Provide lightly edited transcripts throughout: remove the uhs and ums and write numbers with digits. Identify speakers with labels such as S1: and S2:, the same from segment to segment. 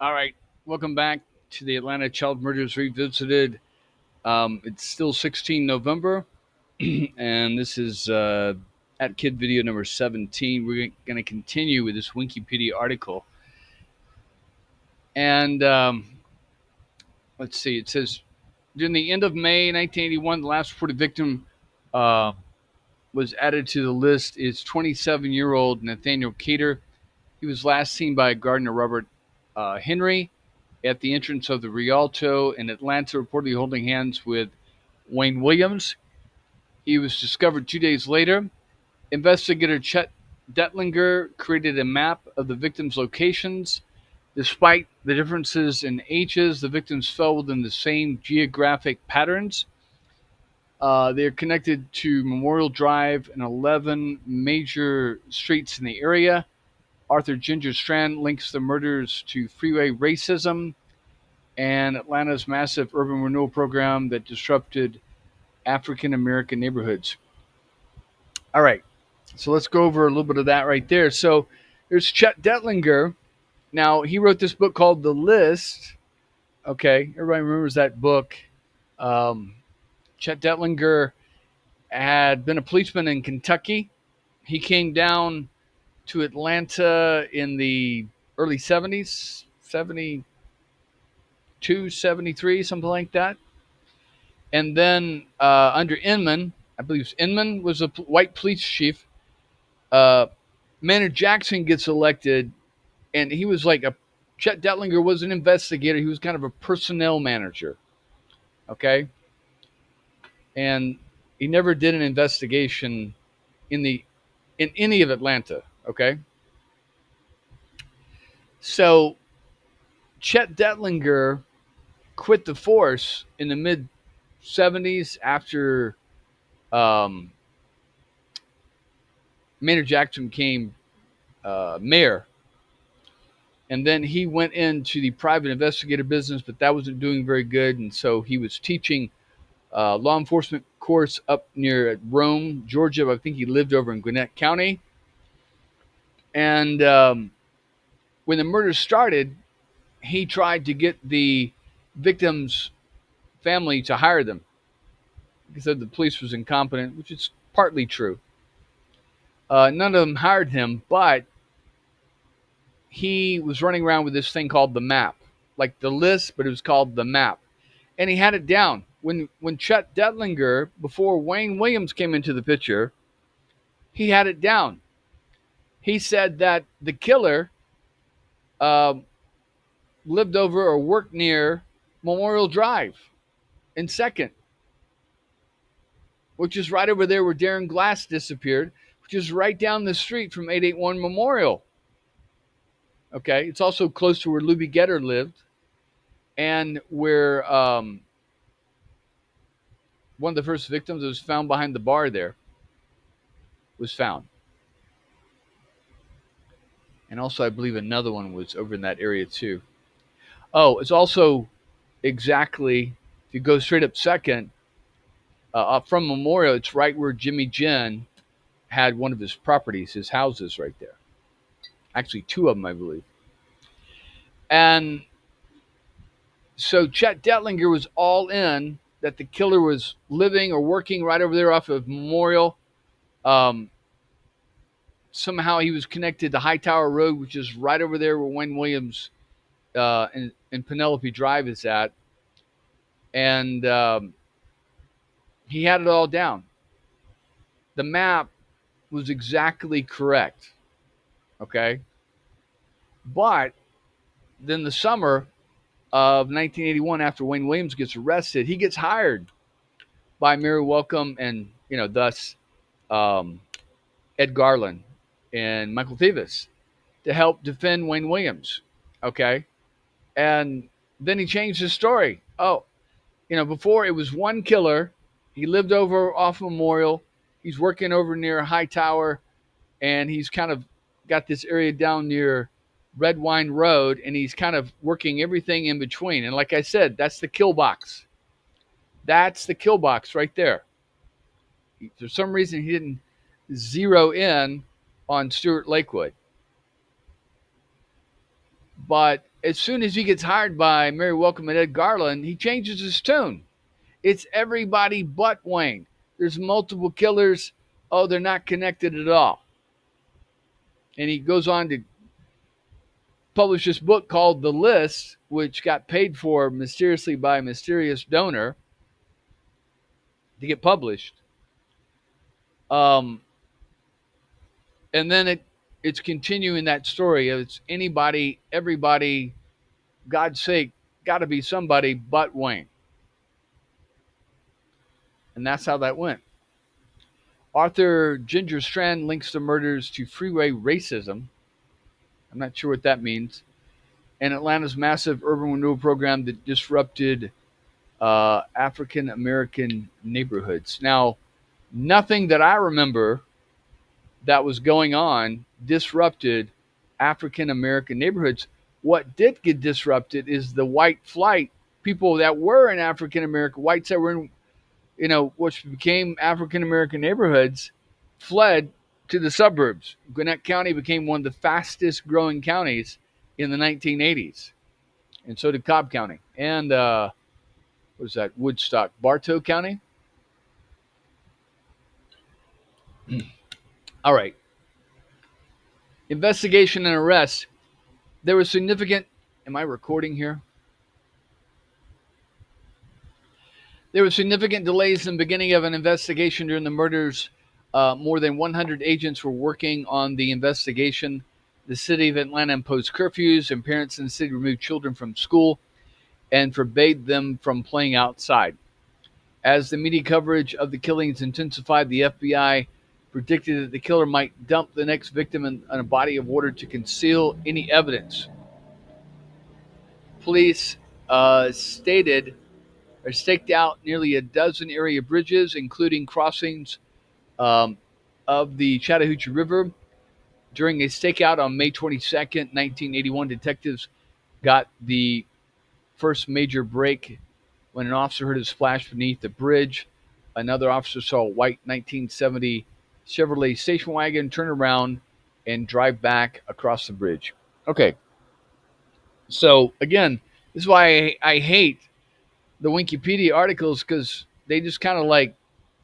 S1: All right, welcome back to the Atlanta Child Murders Revisited. It's still 16 November, and this is ATKID video number 17. We're going to continue with this Wikipedia article. And let's see, it says, during the end of May 1981, the last reported victim uh, was added to the list is 27-year-old Nathaniel Cater. He was last seen by gardener Robert Henry at the entrance of the Rialto in Atlanta, reportedly holding hands with Wayne Williams. He was discovered 2 days later. Investigator Chet Detlinger created a map of the victims' locations. Despite the differences in ages, the victims fell within the same geographic patterns. They are connected to Memorial Drive and 11 major streets in the area. Arthur Ginger Strand links the murders to freeway racism and Atlanta's massive urban renewal program that disrupted African American neighborhoods. All right, so let's go over a little bit of that right there. So there's Chet Detlinger. Now, he wrote this book called The List. Okay, everybody remembers that book. Um, Chet Detlinger had been a policeman in Kentucky. He came down to Atlanta in the early 70s, 72, 73, something like that. And then under Inman, I believe Inman was a white police chief. Uh, Maynard Jackson gets elected, and he was like a Chet Detlinger was an investigator. He was kind of a personnel manager. Okay, and he never did an investigation in any of Atlanta. Okay, so Chet Detlinger quit the force in the mid 70s after um, Maynard Jackson became mayor. And then he went into the private investigator business, but that wasn't doing very good. And so he was teaching law enforcement course up near Rome, Georgia. I think he lived over in Gwinnett County. And when the murder started, he tried to get the victim's family to hire them. He said the police was incompetent, which is partly true. None of them hired him, but he was running around with this thing called the map, like the list, but it was called the map, and he had it down. When Chet Detlinger, before Wayne Williams came into the picture, he had it down. He said that the killer uh, lived over or worked near Memorial Drive in Second, which is right over there where Darren Glass disappeared, which is right down the street from 881 Memorial. Okay, it's also close to where Luby Getter lived and where one of the first victims that was found behind the bar there was found. And also, I believe another one was over in that area too. Oh, it's also exactly, if you go straight up Second, up from Memorial, it's right where Jimmy Ginn had one of his properties, his houses right there. Actually, two of them, I believe. And so Chet Detlinger was all in that the killer was living or working right over there off of Memorial. Um, Somehow he was connected to Hightower Road, which is right over there where Wayne Williams and Penelope Drive is at. And he had it all down. The map was exactly correct. Okay. But then the summer of 1981, after Wayne Williams gets arrested, he gets hired by Mary Welcome and, thus um, Ed Garland and Michael Thevis to help defend Wayne Williams. Okay. And then he changed his story. Oh, before it was one killer. He lived over off Memorial. He's working over near Hightower, and he's kind of got this area down near Red Wine Road, and he's kind of working everything in between. And like I said, that's the kill box. That's the kill box right there. For some reason, he didn't zero in on Stewart Lakewood. But as soon as he gets hired by Mary Welcome and Ed Garland, he changes his tune. It's everybody but Wayne. There's multiple killers. Oh, they're not connected at all. And he goes on to publish this book called The List, which got paid for mysteriously by a mysterious donor to get published. Um, and then it's continuing that story. It's anybody, everybody, God's sake, got to be somebody but Wayne. And that's how that went. Arthur Ginger Strand links the murders to freeway racism. I'm not sure what that means. And Atlanta's massive urban renewal program that disrupted African American neighborhoods. Now, nothing that I remember that was going on disrupted African American neighborhoods. What did get disrupted is the white flight, people that were in African American, whites that were in, which became African American neighborhoods, fled to the suburbs. Gwinnett County became one of the fastest growing counties in the 1980s. And so did Cobb County. And, what was that? Woodstock, Bartow County. All right. Investigation and arrest. There was significant. Am I recording here? There were significant delays in the beginning of an investigation during the murders. More than 100 agents were working on the investigation. The city of Atlanta imposed curfews, and parents in the city removed children from school and forbade them from playing outside. As the media coverage of the killings intensified, the FBI predicted that the killer might dump the next victim in a body of water to conceal any evidence. Police staked out nearly a dozen area bridges, including crossings of the Chattahoochee River. During a stakeout on May 22nd, 1981, detectives got the first major break when an officer heard a splash beneath the bridge. Another officer saw a white 1970 Chevrolet station wagon turn around and drive back across the bridge. Okay. So, again, this is why I hate the Wikipedia articles, because they just kind of like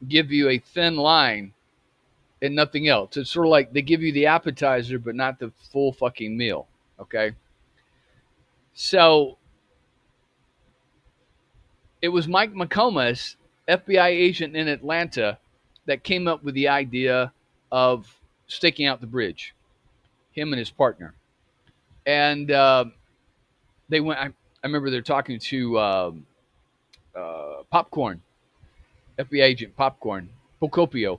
S1: give you a thin line and nothing else. It's sort of like they give you the appetizer, but not the full fucking meal. Okay. So it was Mike McComas, FBI agent in Atlanta, that came up with the idea of staking out the bridge, him and his partner. And they went, I remember they're talking to Popcorn, FBI agent Popcorn, Procopio,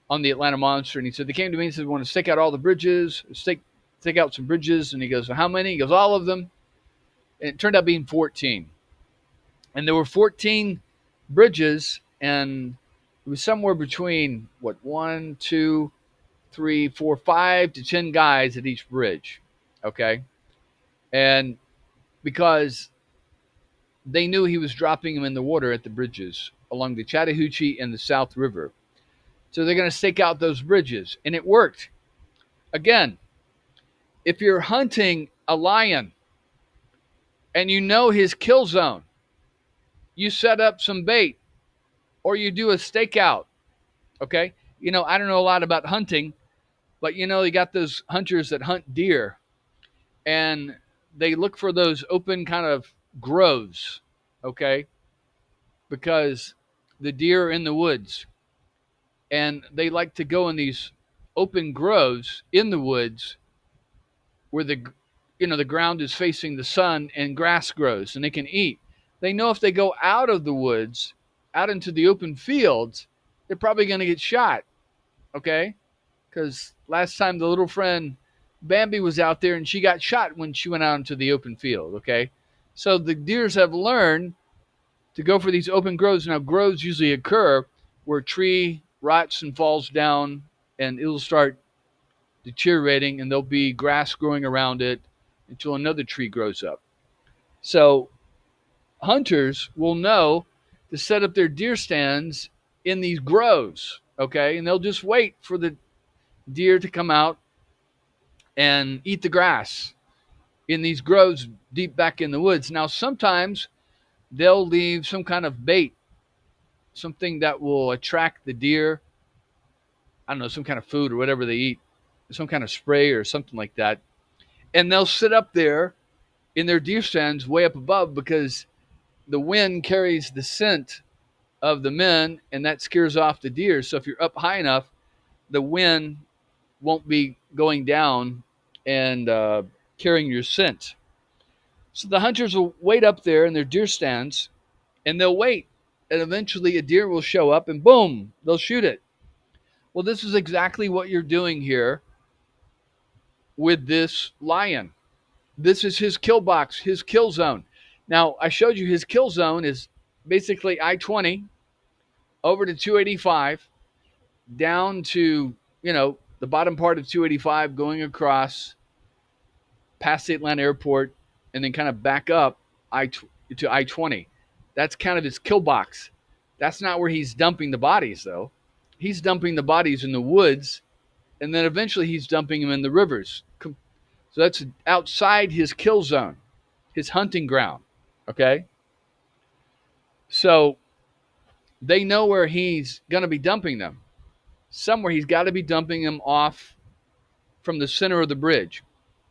S1: on the Atlanta Monster. And he said, they came to me and said, we want to stake out all the bridges, stake out some bridges. And he goes, well, how many? He goes, all of them. And it turned out being 14. And there were 14 bridges, and it was somewhere between, 1, 2, 3, 4, 5 to 10 guys at each bridge. Okay. And because they knew he was dropping them in the water at the bridges along the Chattahoochee and the South River. So they're going to stake out those bridges. And it worked. Again, if you're hunting a lion and you know his kill zone, you set up some bait or you do a stakeout. Okay. I don't know a lot about hunting, but you got those hunters that hunt deer, and they look for those open kind of groves. Okay. Because the deer are in the woods, and they like to go in these open groves in the woods where the ground is facing the sun and grass grows and they can eat. They know if they go out of the woods, out into the open fields, they're probably going to get shot. Okay? Because last time the little friend Bambi was out there and she got shot when she went out into the open field. Okay? So the deers have learned to go for these open groves. Now, groves usually occur where a tree rots and falls down, and it'll start deteriorating, and there'll be grass growing around it until another tree grows up. So hunters will know to set up their deer stands in these groves, okay? And they'll just wait for the deer to come out and eat the grass, in these groves deep back in the woods. Now, sometimes they'll leave some kind of bait, something that will attract the deer. I don't know, some kind of food or whatever they eat, some kind of spray or something like that. And they'll sit up there in their deer stands way up above because the wind carries the scent of the men and that scares off the deer. So if you're up high enough, the wind won't be going down and carrying your scent. So the hunters will wait up there in their deer stands and they'll wait. And eventually a deer will show up and boom, they'll shoot it. Well, this is exactly what you're doing here with this lion. This is his kill box, his kill zone. Now, I showed you his kill zone is basically I-20 over to 285 down to, the bottom part of 285 going across past the Atlanta airport and then kind of back up to I-20. That's kind of his kill box. That's not where he's dumping the bodies, though. He's dumping the bodies in the woods, and then eventually he's dumping them in the rivers. So that's outside his kill zone, his hunting ground, okay? So they know where he's going to be dumping them. Somewhere he's got to be dumping them off from the center of the bridge.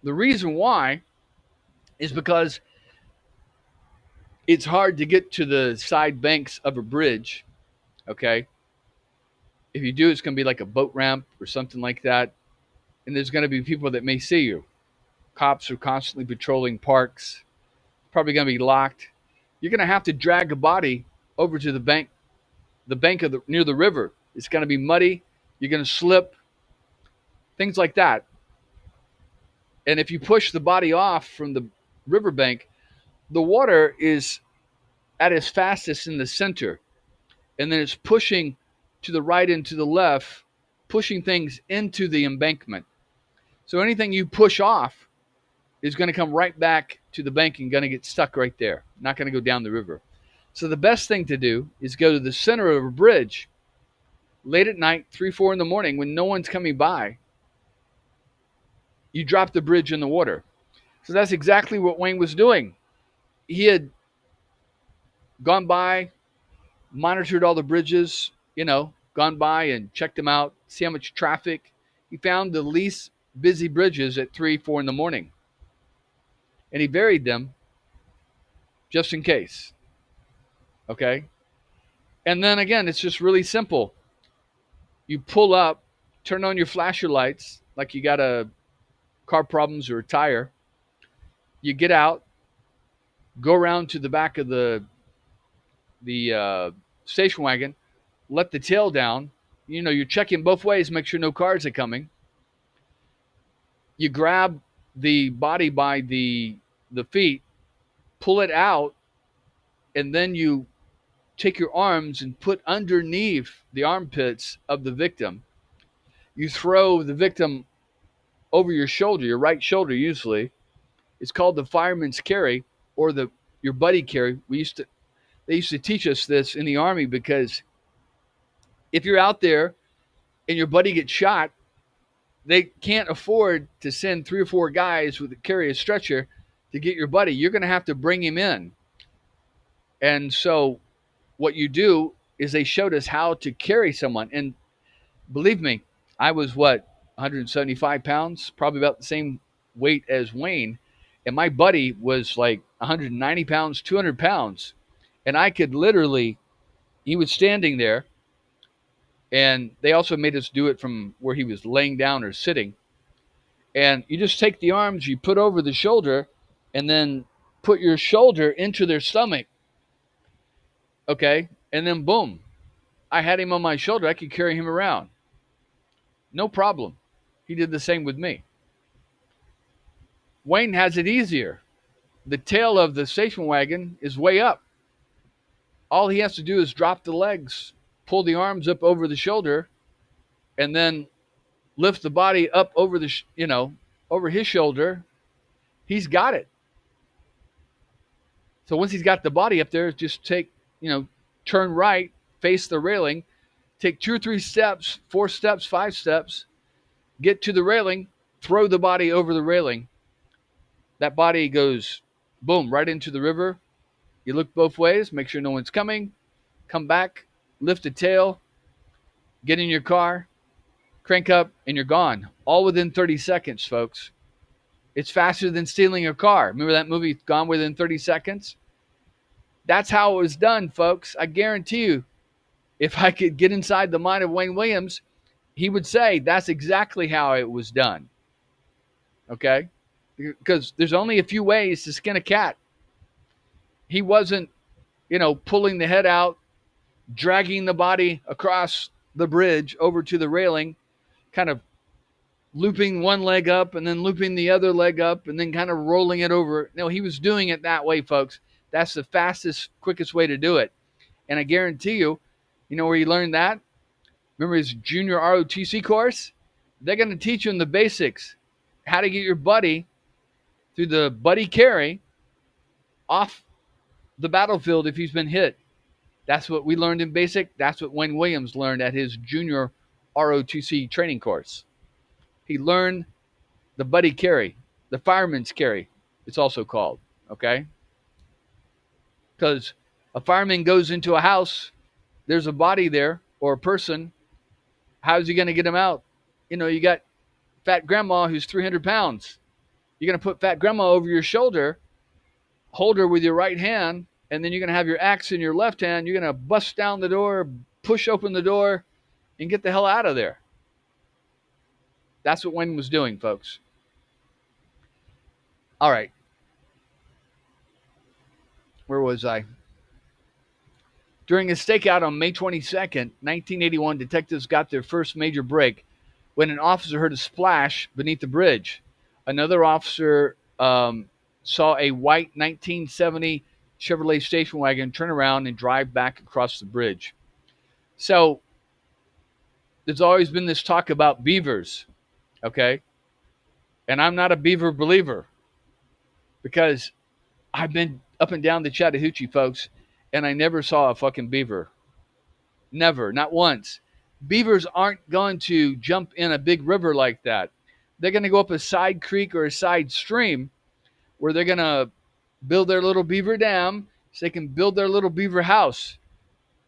S1: The reason why is because it's hard to get to the side banks of a bridge, okay? If you do, it's going to be like a boat ramp or something like that. And there's going to be people that may see you. Cops are constantly patrolling parks. Probably going to be locked. You're going to have to drag a body over to the bank of near the river. It's going to be muddy. You're going to slip. Things like that. And if you push the body off from the riverbank, the water is at its fastest in the center. And then it's pushing to the right and to the left, pushing things into the embankment. So anything you push off is going to come right back to the bank and going to get stuck right there, not going to go down the river. So the best thing to do is go to the center of a bridge late at night, 3, 4 in the morning when no one's coming by. You drop the bridge in the water. So that's exactly what Wayne was doing. He had gone by, monitored all the bridges, gone by and checked them out, see how much traffic. He found the least busy bridges at 3, 4 in the morning. And he buried them just in case. Okay? And then again, it's just really simple. You pull up, turn on your flasher lights like you got a car problems or a tire. You get out, go around to the back of the station wagon, let the tail down. You're checking both ways, make sure no cars are coming. You grab the body by the feet, pull it out, and then you take your arms and put underneath the armpits of the victim. You throw the victim over your shoulder, your right shoulder usually. It's called the fireman's carry or your buddy carry. They used to teach us this in the Army because if you're out there and your buddy gets shot, they can't afford to send 3 or 4 guys with carry a stretcher to get your buddy. You're going to have to bring him in. And so what you do is they showed us how to carry someone. And believe me, I was 175 pounds, probably about the same weight as Wayne. And my buddy was like 190 pounds, 200 pounds. And I could literally, he was standing there. And they also made us do it from where he was laying down or sitting. And you just take the arms, you put over the shoulder, and then put your shoulder into their stomach. Okay? And then boom. I had him on my shoulder. I could carry him around. No problem. He did the same with me. Wayne has it easier. The tail of the station wagon is way up. All he has to do is drop the legs, pull the arms up over the shoulder, and then lift the body up over over his shoulder. He's got it. So once he's got the body up there, just turn right, face the railing, take 2 or 3 steps, 4 steps, 5 steps, get to the railing, throw the body over the railing, That body goes, boom, right into the river. You look both ways, make sure no one's coming, come back, lift the tail, get in your car, crank up, and you're gone. All within 30 seconds, folks. It's faster than stealing a car. Remember that movie, Gone Within 30 Seconds? That's how it was done, folks. I guarantee you, if I could get inside the mind of Wayne Williams, he would say that's exactly how it was done. Okay? Because there's only a few ways to skin a cat. He wasn't, pulling the head out, dragging the body across the bridge over to the railing, kind of looping one leg up and then looping the other leg up and then kind of rolling it over. No, he was doing it that way, folks. That's the fastest, quickest way to do it. And I guarantee you, where he learned that? Remember his junior ROTC course? They're going to teach you in the basics how to get your buddy through the buddy carry off the battlefield if he's been hit. That's what we learned in basic. That's what Wayne Williams learned at his junior ROTC training course. He learned the buddy carry, the fireman's carry, it's also called, okay? Because a fireman goes into a house, there's a body there or a person. How's he going to get him out? You got fat grandma who's 300 pounds. You're going to put fat grandma over your shoulder, hold her with your right hand, and then you're going to have your axe in your left hand. You're going to bust down the door, push open the door, and get the hell out of there. That's what Wayne was doing, folks. All right. Where was I? During a stakeout on May 22nd, 1981, detectives got their first major break when an officer heard a splash beneath the bridge. Another officer saw a white 1970 Chevrolet station wagon turn around and drive back across the bridge. So there's always been this talk about beavers, okay? And I'm not a beaver believer because I've been up and down the Chattahoochee, folks, and I never saw a fucking beaver. Never, not once. Beavers aren't going to jump in a big river like that. They're going to go up a side creek or a side stream where they're going to build their little beaver dam so they can build their little beaver house.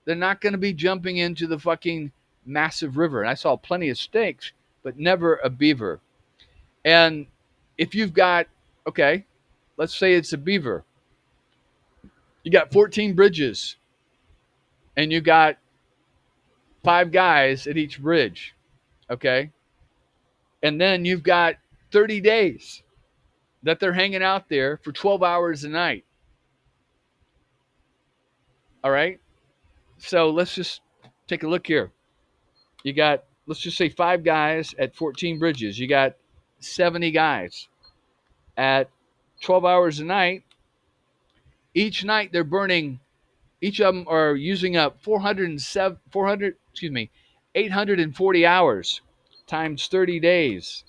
S1: They're not going to be jumping into the fucking massive river. And I saw plenty of snakes, but never a beaver. And if you've got, okay, let's say it's a beaver. You got 14 bridges and you got 5 guys at each bridge, okay? And then you've got 30 days that they're hanging out there for 12 hours a night. All right? So let's just take a look here. You got, let's just say 5 guys at 14 bridges. You got 70 guys at 12 hours a night. Each night they're burning, each of them are using up 840 hours times 30 days.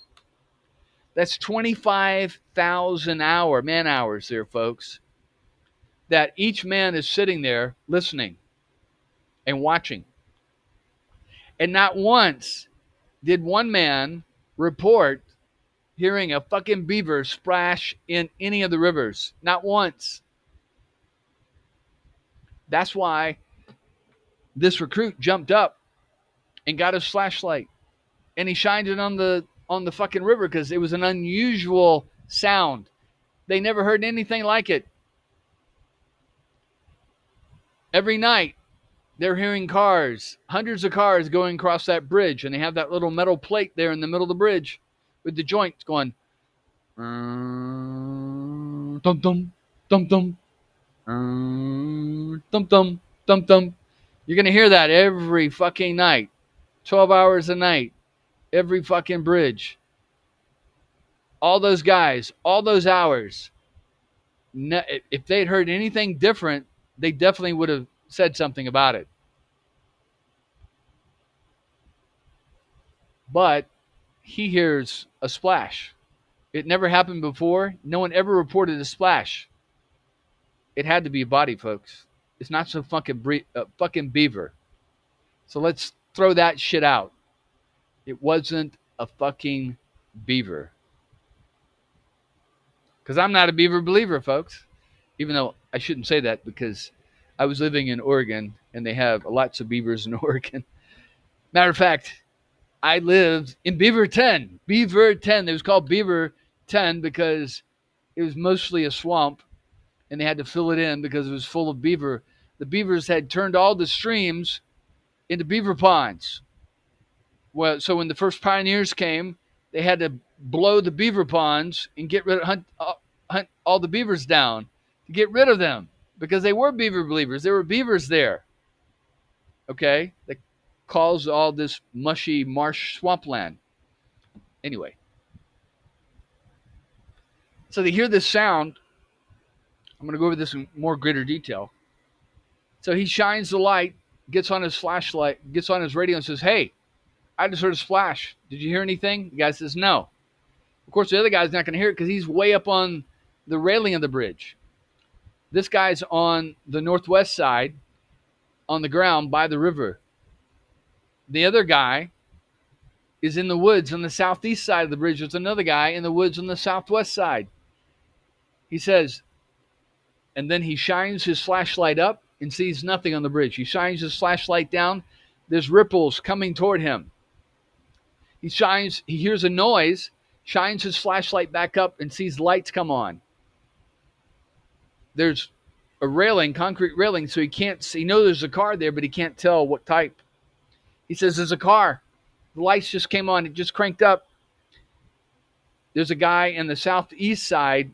S1: That's 25,000 man hours there, folks, that each man is sitting there listening and watching. And not once did one man report hearing a fucking beaver splash in any of the rivers. Not once. That's why this recruit jumped up and got his flashlight. And he shined it on the fucking river because it was an unusual sound. They never heard anything like it. Every night, they're hearing cars, hundreds of cars going across that bridge, and they have that little metal plate there in the middle of the bridge with the joints going, dum dum, dum dum, dum dum, dum dum. You're going to hear that every fucking night, 12 hours a night, every fucking bridge. All those guys, all those hours. If they'd heard anything different, they definitely would have said something about it. But he hears a splash. It never happened before. No one ever reported a splash. It had to be a body, folks. It's not some fucking beaver. So let's throw that shit out. It wasn't a fucking beaver. Because I'm not a beaver believer, folks. Even though I shouldn't say that because I was living in Oregon and they have lots of beavers in Oregon. Matter of fact, I lived in Beaverton. Beaverton. It was called Beaverton because it was mostly a swamp and they had to fill it in because it was full of beaver. The beavers had turned all the streams into beaver ponds. Well, so when the first pioneers came, they had to blow the beaver ponds and get rid of hunt all the beavers down to get rid of them because they were beaver believers. There were beavers there. Okay, that caused all this mushy marsh swampland. Anyway, so they hear this sound. I'm going to go over this in more greater detail. So he shines the light, gets on his flashlight, gets on his radio and says, "Hey, I just heard a splash. Did you hear anything?" The guy says, "No." Of course, the other guy's not going to hear it because he's way up on the railing of the bridge. This guy's on the northwest side on the ground by the river. The other guy is in the woods on the southeast side of the bridge. There's another guy in the woods on the southwest side. He says, and then he shines his flashlight up and sees nothing on the bridge. He shines his flashlight down. There's ripples coming toward him. He hears a noise, shines his flashlight back up and sees lights come on. There's a railing, concrete railing, so he can't see. He knows there's a car there, but he can't tell what type. He says, "There's a car. The lights just came on. It just cranked up." There's a guy in the southeast side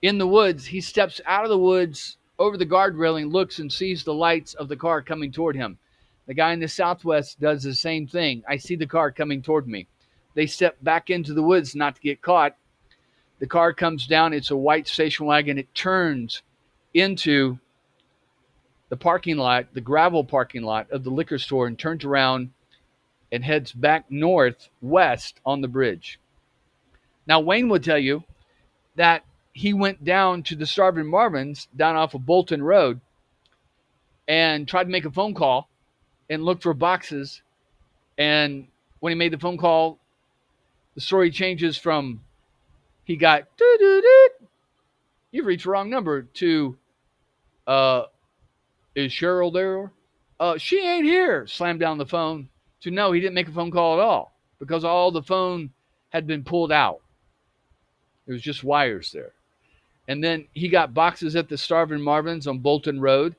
S1: in the woods. He steps out of the woods over the guard railing, looks and sees the lights of the car coming toward him. The guy in the southwest does the same thing. "I see the car coming toward me." They step back into the woods not to get caught. The car comes down. It's a white station wagon. It turns into the parking lot, the gravel parking lot of the liquor store, and turns around and heads back northwest on the bridge. Now, Wayne would tell you that he went down to the Starving Marvins down off of Bolton Road and tried to make a phone call and look for boxes. And when he made the phone call, the story changes from he got, "You've reached the wrong number," to, "Is Cheryl there?" "She ain't here." Slammed down the phone. To no, he didn't make a phone call at all because all the phone had been pulled out. It was just wires there. And then he got boxes at the Starving Marvins on Bolton Road,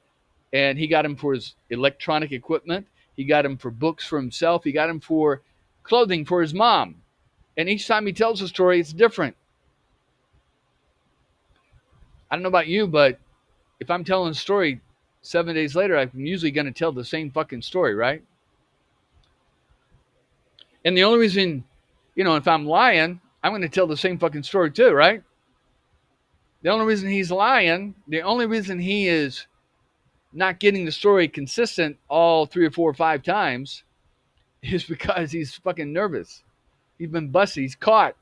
S1: and he got them for his electronic equipment. He got them for books for himself. He got them for clothing for his mom. And each time he tells a story, it's different. I don't know about you, but if I'm telling a story 7 days later, I'm usually going to tell the same fucking story, right? And the only reason, if I'm lying, I'm going to tell the same fucking story too, right? The only reason he's lying, the only reason he is not getting the story consistent all 3 or 4 or 5 times is because he's fucking nervous. He's been busted. He's caught.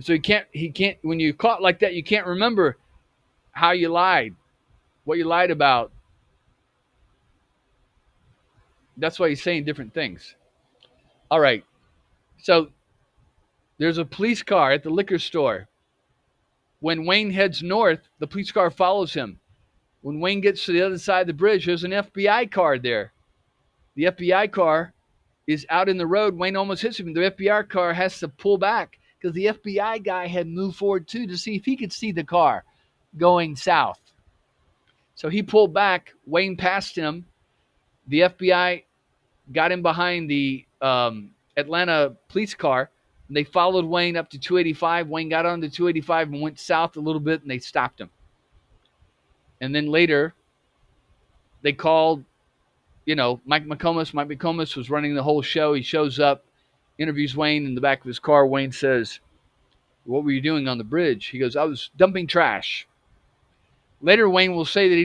S1: So he can't, when you're caught like that, you can't remember how you lied, what you lied about. That's why he's saying different things. All right. So there's a police car at the liquor store. When Wayne heads north, the police car follows him. When Wayne gets to the other side of the bridge, there's an FBI car there. The FBI car is out in the road. Wayne almost hits him. The FBI car has to pull back because the FBI guy had moved forward too to see if he could see the car going south. So he pulled back. Wayne passed him. The FBI got him behind the Atlanta police car. And they followed Wayne up to 285. Wayne got on the 285 and went south a little bit, and they stopped him. And then later, they called, Mike McComas. Mike McComas was running the whole show. He shows up, interviews Wayne in the back of his car. Wayne says, "What were you doing on the bridge?" He goes, "I was dumping trash." Later, Wayne will say that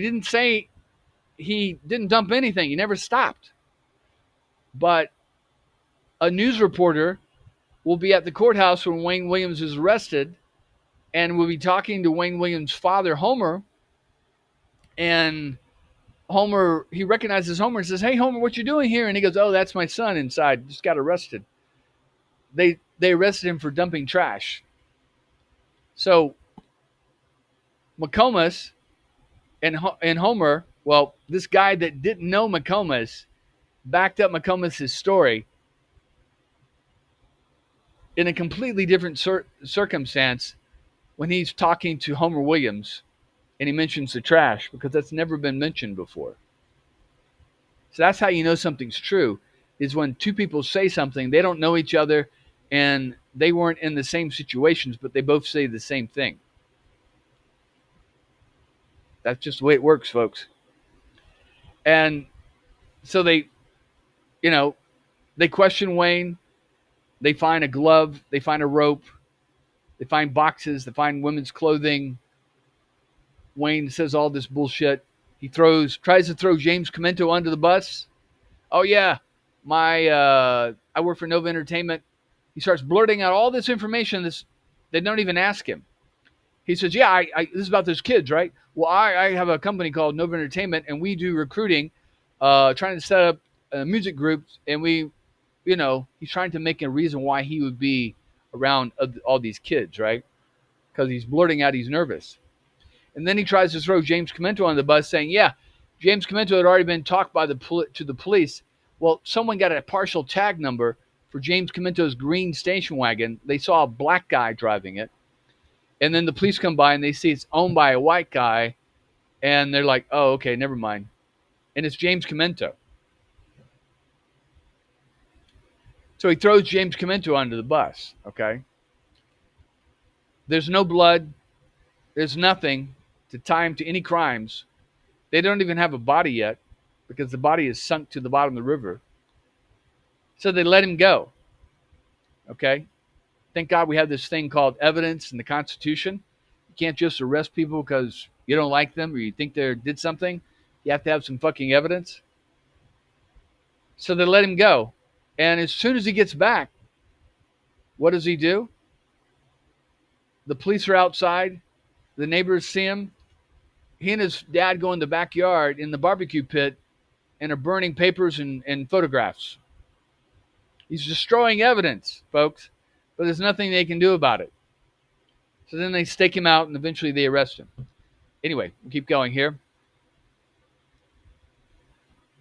S1: he didn't dump anything. He never stopped. But a news reporter will be at the courthouse when Wayne Williams is arrested and will be talking to Wayne Williams' father, Homer. And Homer, he recognizes Homer and says, "Hey, Homer, what you doing here?" And he goes, "Oh, that's my son inside. Just got arrested." they arrested him for dumping trash. So McComas and Homer, well, this guy that didn't know McComas backed up McComas' story in a completely different circumstance when he's talking to Homer Williams and he mentions the trash because that's never been mentioned before. So that's how you know something's true, is when two people say something, they don't know each other and they weren't in the same situations, but they both say the same thing. That's just the way it works, folks. And so you know, they question Wayne. They find a glove. They find a rope. They find boxes. They find women's clothing. Wayne says all this bullshit. He tries to throw James Comento under the bus. Oh yeah, I work for Nova Entertainment. He starts blurting out all this information. They don't even ask him. He says, "Yeah, this is about those kids, right? Well, I have a company called Nova Entertainment, and we do recruiting, trying to set up music groups, and he's trying to make a reason why he would be around all these kids, right? Because he's blurting out he's nervous. And then he tries to throw James Comento on the bus, saying, "Yeah, James Comento had already been talked to the police. Well, someone got a partial tag number for James Comento's green station wagon. They saw a black guy driving it. And then the police come by and they see it's owned by a white guy. And they're like, oh, okay, never mind. And it's James Comento. So he throws James Comento onto the bus, okay? There's no blood. There's nothing to tie him to any crimes. They don't even have a body yet because the body is sunk to the bottom of the river. So they let him go, okay? Thank God we have this thing called evidence in the Constitution. You can't just arrest people because you don't like them or you think they did something. You have to have some fucking evidence. So they let him go. And as soon as he gets back, what does he do? The police are outside. The neighbors see him. He and his dad go in the backyard in the barbecue pit and are burning papers and photographs. He's destroying evidence, folks, but there's nothing they can do about it. So then they stake him out and eventually they arrest him. Anyway, we'll keep going here.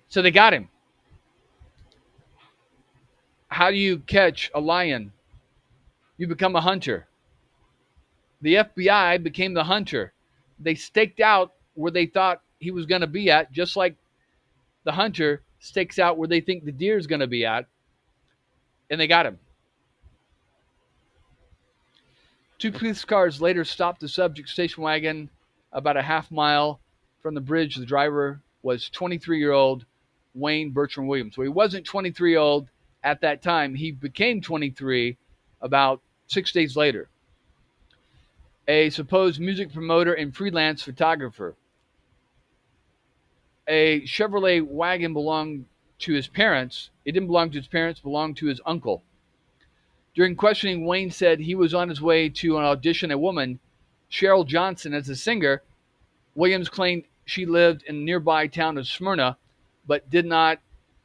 S1: So they got him. How do you catch a lion? You become a hunter. The FBI became the hunter. They staked out where they thought he was going to be at, just like the hunter stakes out where they think the deer is going to be at, and they got him. 2 police cars later stopped the subject station wagon about a half mile from the bridge. The driver was 23-year-old Wayne Bertram Williams. So he wasn't 23-year-old at that time. He became 23 about 6 days later. A supposed music promoter and freelance photographer. A Chevrolet wagon belonged to his parents. It didn't belong to his parents, it belonged to his uncle. During questioning, Wayne said he was on his way to an audition a woman, Cheryl Johnson, as a singer. Williams claimed she lived in the nearby town of Smyrna, but did not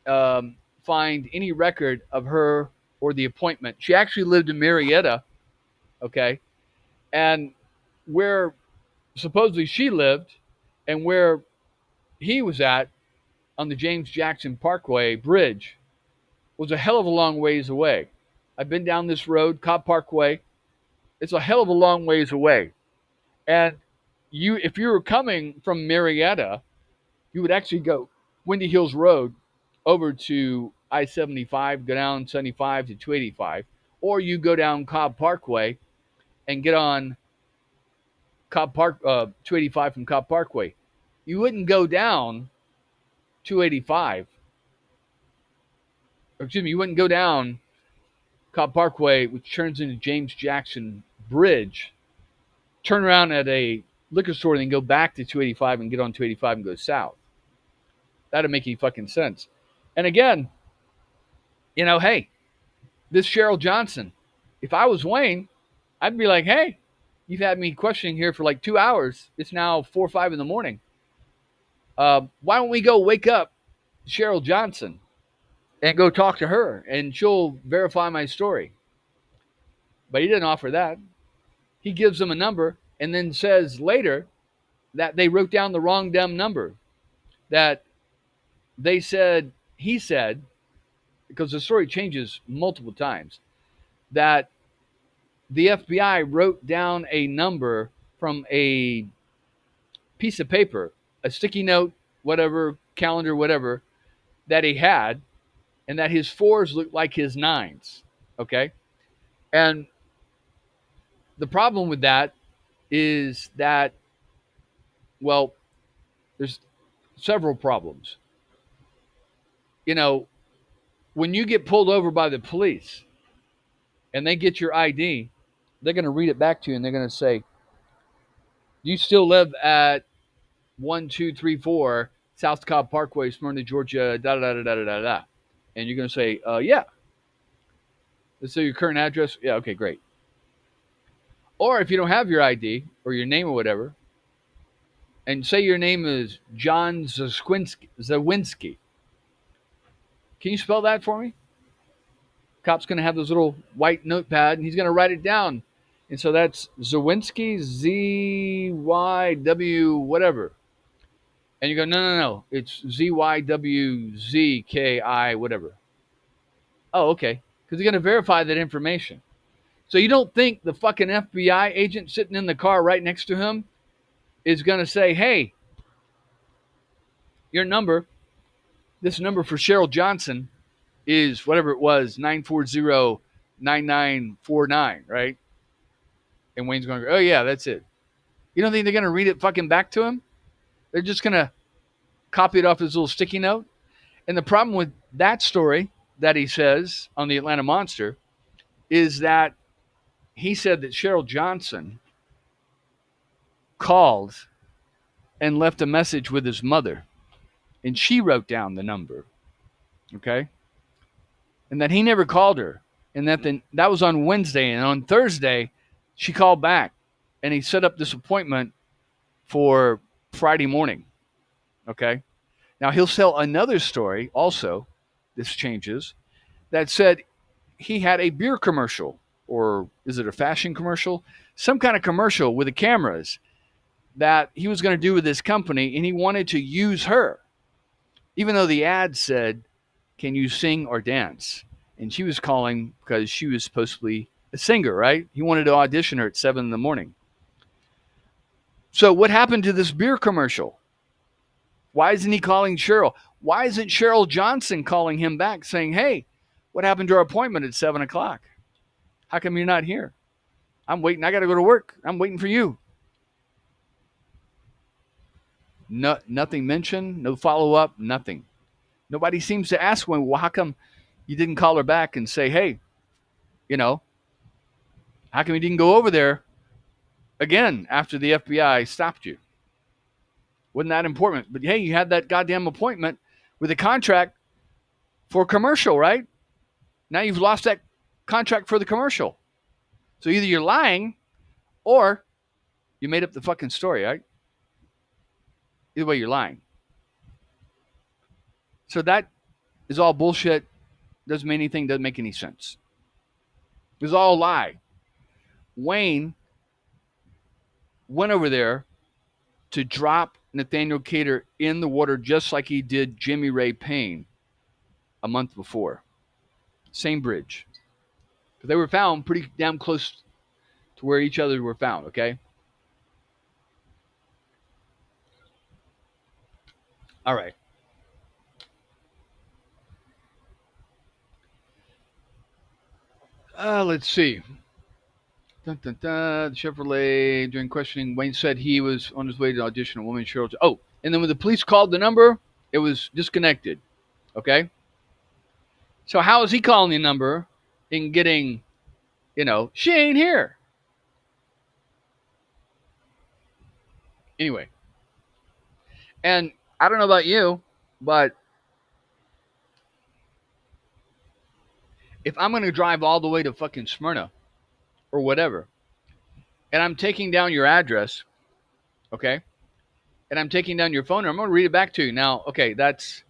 S1: find any record of her or the appointment. She actually lived in Marietta, okay? And where supposedly she lived and where he was at on the James Jackson Parkway Bridge was a hell of a long ways away. I've been down this road, Cobb Parkway. It's a hell of a long ways away. And if you were coming from Marietta, you would actually go Windy Hills Road over to I-75, go down 75 to 285, or you go down Cobb Parkway and get on 285 from Cobb Parkway. You wouldn't go down 285. You wouldn't go down Cobb Parkway, which turns into James Jackson Bridge, turn around at a liquor store, and then go back to 285 and get on 285 and go south. That'd make any fucking sense. And again, hey, this Cheryl Johnson, if I was Wayne, I'd be like, hey, you've had me questioning here for like 2 hours. It's now 4 or 5 in the morning. Why don't we go wake up Cheryl Johnson and go talk to her, and she'll verify my story. But he didn't offer that. He gives them a number and then says later that they wrote down the wrong damn number. That they said, he said, because the story changes multiple times, that the FBI wrote down a number from a piece of paper, a sticky note, whatever, calendar, whatever, that he had, and that his fours looked like his nines. Okay. And the problem with that is that, well, there's several problems. You know, when you get pulled over by the police and they get your ID, they're going to read it back to you and they're going to say, "Do you still live at 1234 South Cobb Parkway, Smyrna, Georgia, da da da da da da da?" And you're going to say, "Yeah." Let's say your current address. Yeah, okay, great. Or if you don't have your ID or your name or whatever, and say your name is John Zawinski. Can you spell that for me? Cop's going to have this little white notepad and he's going to write it down. And so that's Zawinski, Z-Y-W, whatever. And you go, no, no, no. It's Z-Y-W-Z-K-I, whatever. Oh, okay. Because you're going to verify that information. So you don't think the fucking FBI agent sitting in the car right next to him is going to say, hey, your number, this number for Cheryl Johnson is whatever it was, 940-9949, right? And Wayne's going, oh, yeah, that's it. You don't think they're going to read it fucking back to him? They're just going to copy it off his little sticky note? And the problem with that story that he says on the Atlanta Monster is that he said that Cheryl Johnson called and left a message with his mother, and she wrote down the number, okay? And that he never called her, and that was on Wednesday, and on Thursday, she called back, and he set up this appointment for Friday morning, okay? Now, he'll sell another story also, this changes, that said he had a beer commercial, or is it a fashion commercial? Some kind of commercial with the cameras that he was going to do with this company, and he wanted to use her, even though the ad said, can you sing or dance? And she was calling because she was supposed to be a singer, right? He wanted to audition her at 7 in the morning. So what happened to this beer commercial? Why isn't he calling Cheryl? Why isn't Cheryl Johnson calling him back saying, hey, what happened to our appointment at 7 o'clock? How come you're not here? I'm waiting. I got to go to work. I'm waiting for you. No, nothing mentioned, no follow-up, nothing. Nobody seems to ask when, well, how come you didn't call her back and say, hey, how come you didn't go over there again after the FBI stopped you? Wasn't that important? But hey, you had that goddamn appointment with a contract for a commercial, right? Now you've lost that contract for the commercial. So either you're lying or you made up the fucking story, right? Either way, you're lying. So that is all bullshit. Doesn't mean anything. Doesn't make any sense. It was all a lie. Wayne went over there to drop Nathaniel Cater in the water just like he did Jimmy Ray Payne a month before. Same bridge. They were found pretty damn close to where each other were found, okay? All right. Let's see. Dun, dun, dun. Chevrolet, during questioning, Wayne said he was on his way to audition a woman, Cheryl. Oh, and then when the police called the number, it was disconnected, okay? So how is he calling the number and getting, she ain't here? Anyway, and I don't know about you, but if I'm going to drive all the way to fucking Smyrna or whatever, and I'm taking down your address, okay, and I'm taking down your phone number, I'm going to read it back to you. Now, okay, that's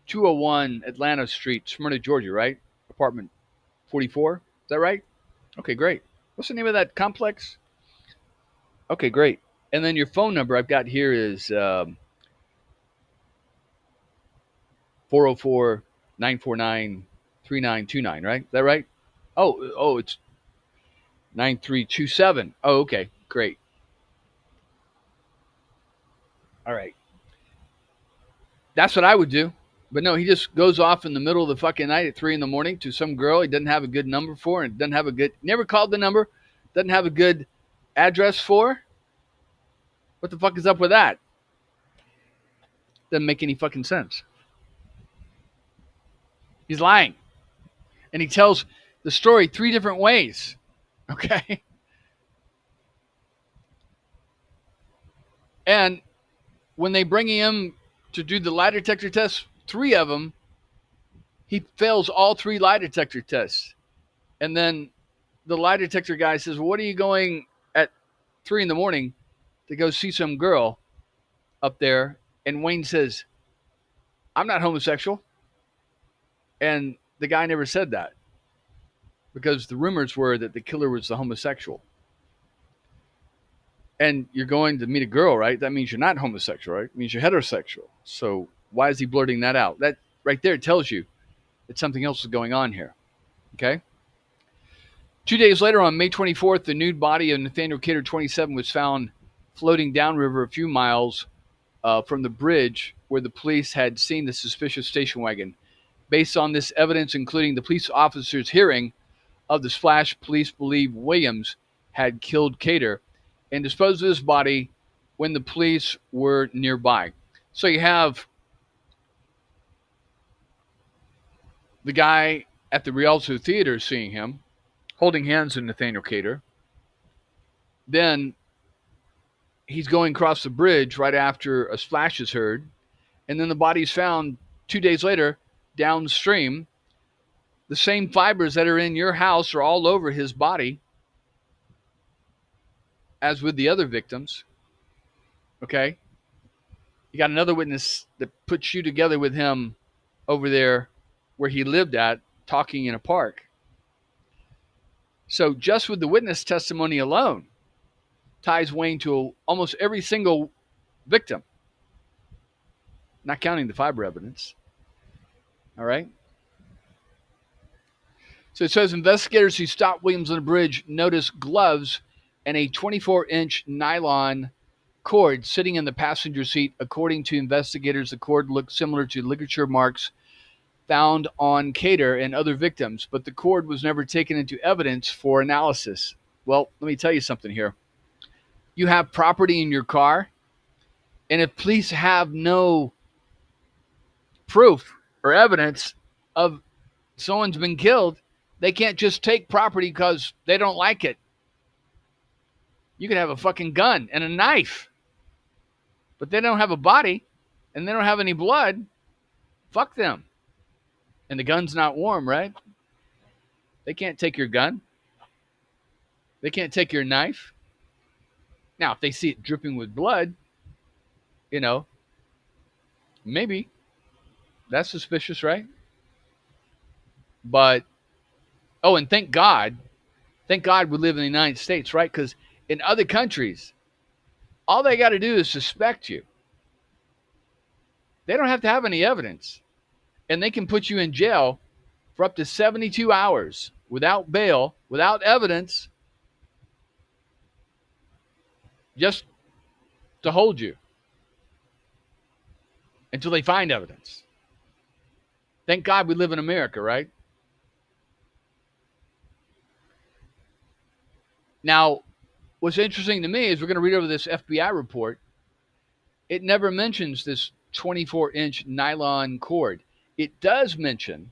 S1: 201 Atlanta Street, Smyrna, Georgia, right? Apartment 44. Is that right? Okay, great. What's the name of that complex? Okay, great. And then your phone number I've got here is 404 right? Is that right? Oh, it's 9327. Oh, okay, great. All right. That's what I would do. But no, he just goes off in the middle of the fucking night at 3 in the morning to some girl he doesn't have a good number for and doesn't have a good, never called the number, doesn't have a good address for. What the fuck is up with that? Doesn't make any fucking sense. He's lying. And he tells the story three different ways. Okay. And when they bring him to do the lie detector test, three of them, he fails all three lie detector tests. And then the lie detector guy says, well, what are you going at 3 in the morning to go see some girl up there? And Wayne says, I'm not homosexual. And the guy never said that because the rumors were that the killer was the homosexual. And you're going to meet a girl, right? That means you're not homosexual, right? It means you're heterosexual. So why is he blurting that out? That right there tells you that something else is going on here. Okay? 2 days later, on May 24th, the nude body of Nathaniel Cater, 27, was found floating downriver a few miles from the bridge where the police had seen the suspicious station wagon. Based on this evidence, including the police officer's hearing of the splash, police believe Williams had killed Cater and disposed of his body when the police were nearby. So you have the guy at the Rialto Theater seeing him, holding hands with Nathaniel Cater. Then he's going across the bridge right after a splash is heard. And then the body's found 2 days later downstream. The same fibers that are in your house are all over his body, as with the other victims. Okay? You got another witness that puts you together with him over there where he lived at, talking in a park. So just with the witness testimony alone ties Wayne to almost every single victim, not counting the fiber evidence. All right? So it says investigators who stopped Williams on the bridge noticed gloves and a 24-inch nylon cord sitting in the passenger seat. According to investigators, the cord looked similar to ligature marks found on Cater and other victims, but the cord was never taken into evidence for analysis. Well, let me tell you something here. You have property in your car, and if police have no proof or evidence of someone's been killed, they can't just take property because they don't like it. You could have a fucking gun and a knife, but they don't have a body and they don't have any blood. Fuck them. And the gun's not warm, right? They can't take your gun. They can't take your knife. Now, if they see it dripping with blood, maybe that's suspicious, right? But, oh, and thank God we live in the United States, right? Because in other countries, all they got to do is suspect you. They don't have to have any evidence. And they can put you in jail for up to 72 hours without bail, without evidence, just to hold you until they find evidence. Thank God we live in America, right? Now, what's interesting to me is we're going to read over this FBI report. It never mentions this 24-inch nylon cord. It does mention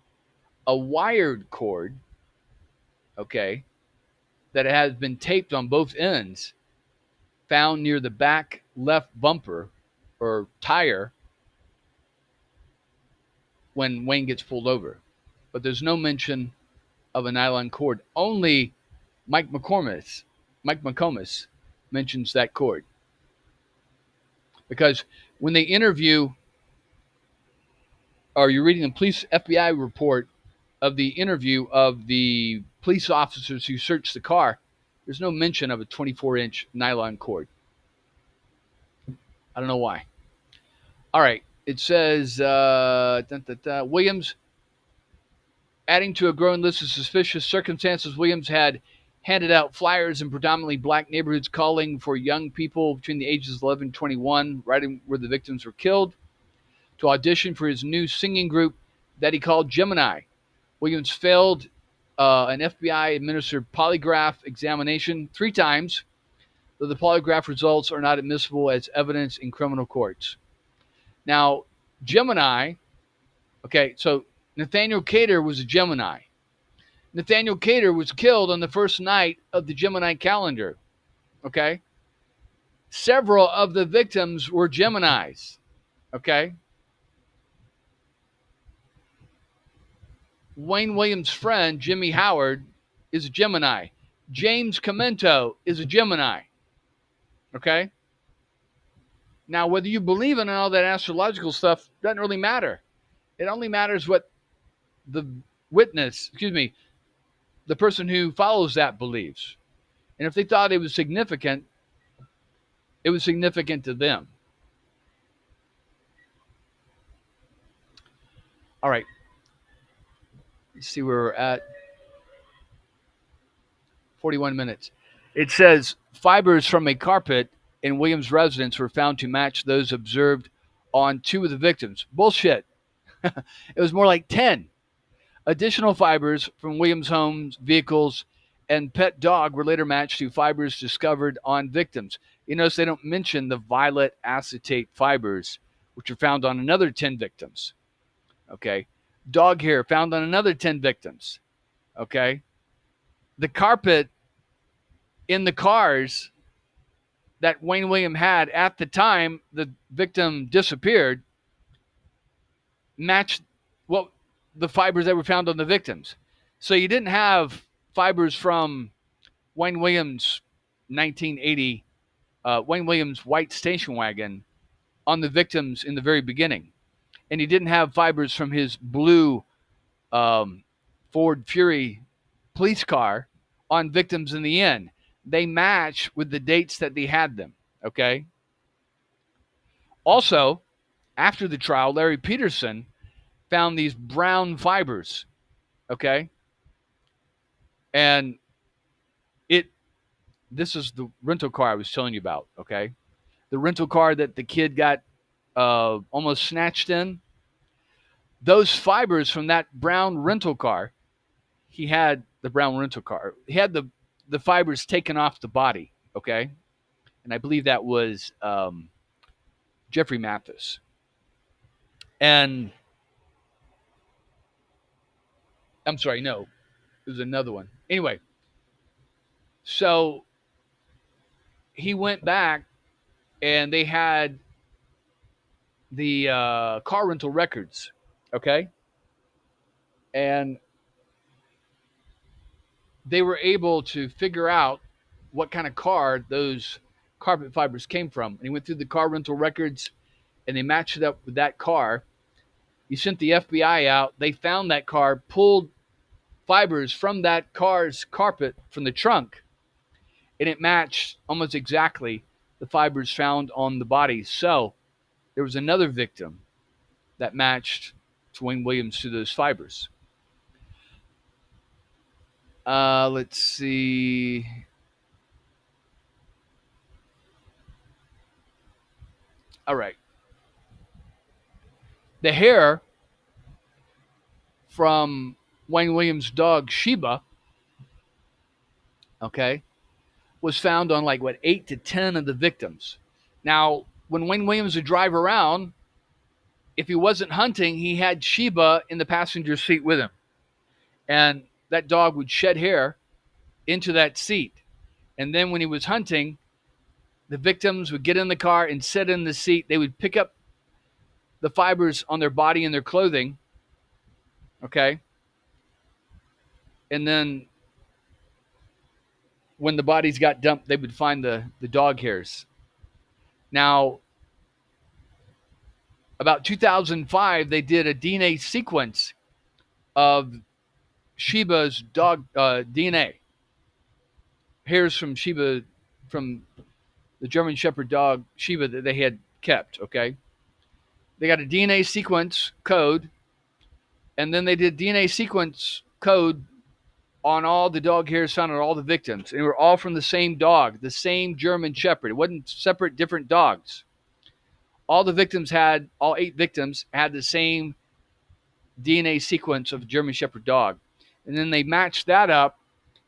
S1: a wired cord, okay, that has been taped on both ends, found near the back left bumper or tire when Wayne gets pulled over. But there's no mention of a nylon cord. Only Mike McComas mentions that cord. Because when they interview, or you're reading the police FBI report of the interview of the police officers who searched the car, there's no mention of a 24-inch nylon cord. I don't know why. All right. It says Williams, adding to a growing list of suspicious circumstances, Williams had handed out flyers in predominantly black neighborhoods calling for young people between the ages of 11 and 21, right where the victims were killed, to audition for his new singing group that he called Gemini. Williams failed an FBI-administered polygraph examination 3 times, though the polygraph results are not admissible as evidence in criminal courts. Now, Gemini, okay, so Nathaniel Cater was a Gemini. Nathaniel Cater was killed on the first night of the Gemini calendar, okay? Several of the victims were Geminis, okay? Wayne Williams' friend, Jimmy Howard, is a Gemini. James Comento is a Gemini, okay? Now, whether you believe in all that astrological stuff doesn't really matter. It only matters what the the person who follows that believes. And if they thought it was significant to them. All right. Let's see where we're at. 41 minutes. It says fibers from a carpet in Williams' residence were found to match those observed on 2 of the victims. Bullshit. It was more like 10. Additional fibers from Williams' homes, vehicles, and pet dog were later matched to fibers discovered on victims. You notice they don't mention the violet acetate fibers, which are found on another 10 victims. Okay. Dog hair found on another 10 victims. Okay. The carpet in the cars that Wayne Williams had at the time the victim disappeared matched what the fibers that were found on the victims. So you didn't have fibers from Wayne Williams' 1980 Wayne Williams' white station wagon on the victims in the very beginning. And he didn't have fibers from his blue Ford Fury police car on victims in the end. They match with the dates that they had them, okay? Also, after the trial, Larry Peterson found these brown fibers, okay? And this is the rental car I was telling you about, okay? The rental car that the kid got almost snatched in. Those fibers from that brown rental car, he had the brown rental car. He had the fibers taken off the body, okay? And I believe that was Jeffrey Mathis. And I'm sorry, no, it was another one. Anyway, so he went back and they had the car rental records, okay? And they were able to figure out what kind of car those carpet fibers came from. And he went through the car rental records and they matched it up with that car. He sent the FBI out. They found that car, pulled fibers from that car's carpet from the trunk, and it matched almost exactly the fibers found on the body. So there was another victim that matched Wayne Williams to those fibers. Let's see. All right. The hair from Wayne Williams' dog Sheba, okay, was found on 8 to 10 of the victims. Now, when Wayne Williams would drive around, if he wasn't hunting, he had Sheba in the passenger seat with him. And that dog would shed hair into that seat. And then when he was hunting, the victims would get in the car and sit in the seat. They would pick up the fibers on their body and their clothing, okay? And then when the bodies got dumped, they would find the dog hairs. Now, about 2005, they did a DNA sequence of Sheba's dog DNA, hairs from Sheba, from the German Shepherd dog Sheba that they had kept. Okay, they got a DNA sequence code, and then they did DNA sequence code on all the dog hairs found on all the victims, and they were all from the same dog, the same German Shepherd. It wasn't separate, different dogs. All the victims had, all 8 victims had the same DNA sequence of a German Shepherd dog. And then they matched that up,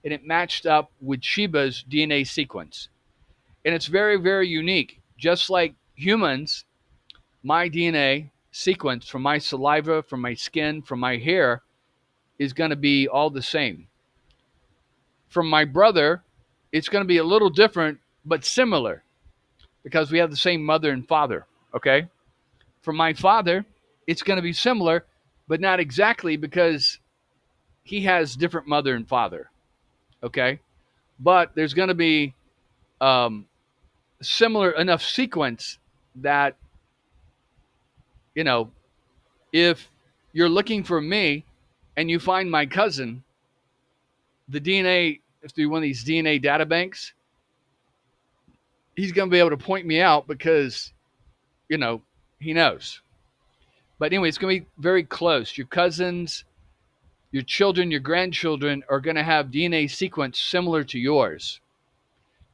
S1: and it matched up with Sheba's DNA sequence. And it's very, very unique. Just like humans, my DNA sequence from my saliva, from my skin, from my hair is going to be all the same. From my brother, it's going to be a little different, but similar because we have the same mother and father. Okay. From my father, it's going to be similar, but not exactly because he has different mother and father. Okay. But there's going to be similar enough sequence that, you know, if you're looking for me and you find my cousin, the DNA, through one of these DNA data banks, he's going to be able to point me out because, you know, he knows. But anyway, it's going to be very close. Your cousins, your children, your grandchildren are going to have DNA sequence similar to yours.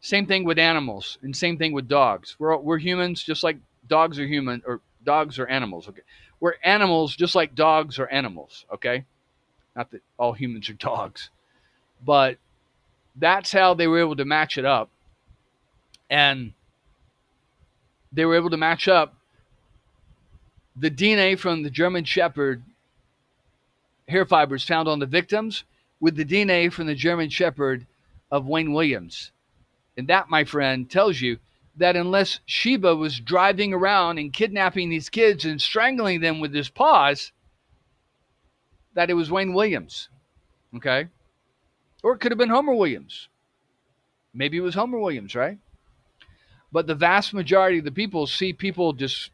S1: Same thing with animals, and same thing with dogs. We're humans, just like dogs are human, or dogs are animals. Okay, we're animals, just like dogs are animals. Okay, not that all humans are dogs, but that's how they were able to match it up, and they were able to match up the DNA from the German Shepherd hair fibers found on the victims with the DNA from the German Shepherd of Wayne Williams. And that, my friend, tells you that unless Sheba was driving around and kidnapping these kids and strangling them with his paws, that it was Wayne Williams. Okay? Or it could have been Homer Williams. Maybe it was Homer Williams, right? But the vast majority of the people see people just